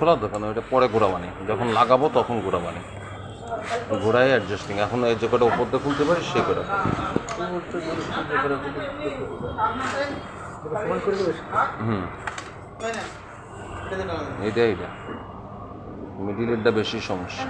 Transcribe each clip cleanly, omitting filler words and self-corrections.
খোলা দোকান, ওইটা পরে ঘোরা বানি, যখন লাগাবো তখন ঘোরা বানি, ঘোরাই অ্যাডজাস্টিং। এখন এই যে কটা উপর দিয়ে খুলতে পারি সে করে এইটা মিডিলেরটা বেশি সমস্যা।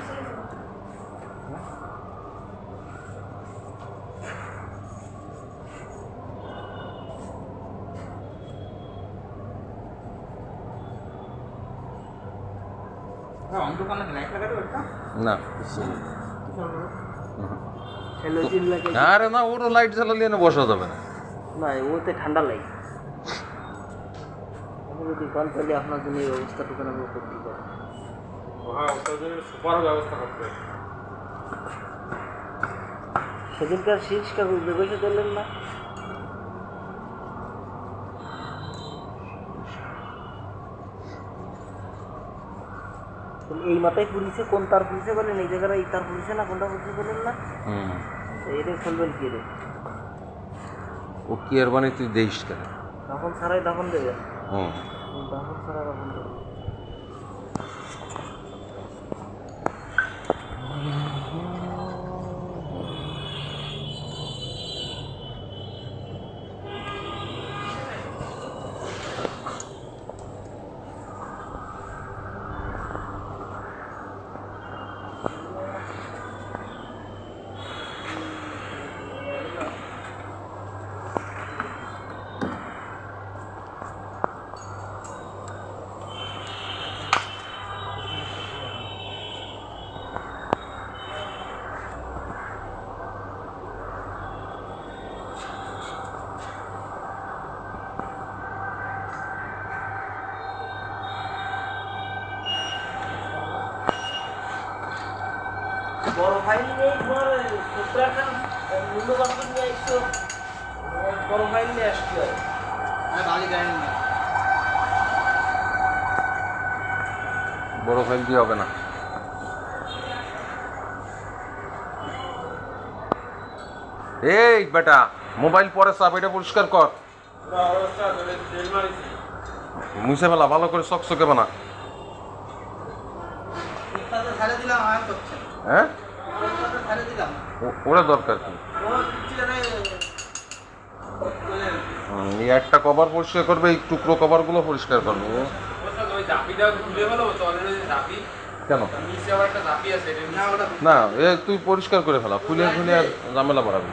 না আরে না, ওর লাইট জ্বালালে না বসা যাবে না। না ওতে ঠান্ডা লাগে। আমি যদি কল পেলে আপনার জন্য এই ব্যবস্থাটুকু আমি করতে পারি। সেদিনকার শীষকার বেশি ধরলেন না? এই মাথায় পুলিশে কোন তার পুলিশে বলেন, এই জায়গাটা এই তার পুলিশে না কোনটা পুলিশে বলেন না? এটা খুলবেন কি রে? ও কি আর মানে তুই দেইস কেন? তখন ছাড়াই তখন দেবেন। তখন ছাড়া তখন দেবেন। বড় ফাইল নিয়ে মূল্যবান নিয়ে আসছো, বড় ফাইল নিয়ে আসছো। বড় ফাইল দিয়ে হবে না। এই বেটা, মোবাইল পরে চাপ, এটা পরিষ্কার কর, মুছে ফেলা ভালো করে, চকচকে বানা। হ্যাঁ, ওরা দরকার কি? এই একটা কভার পরিষ্কার করবে, এই টুকরো কভার গুলো পরিষ্কার করবে। কেন না, এ তুই পরিষ্কার করে ফেলা, খুলে খুলে আর ঝামেলা বাড়াবি।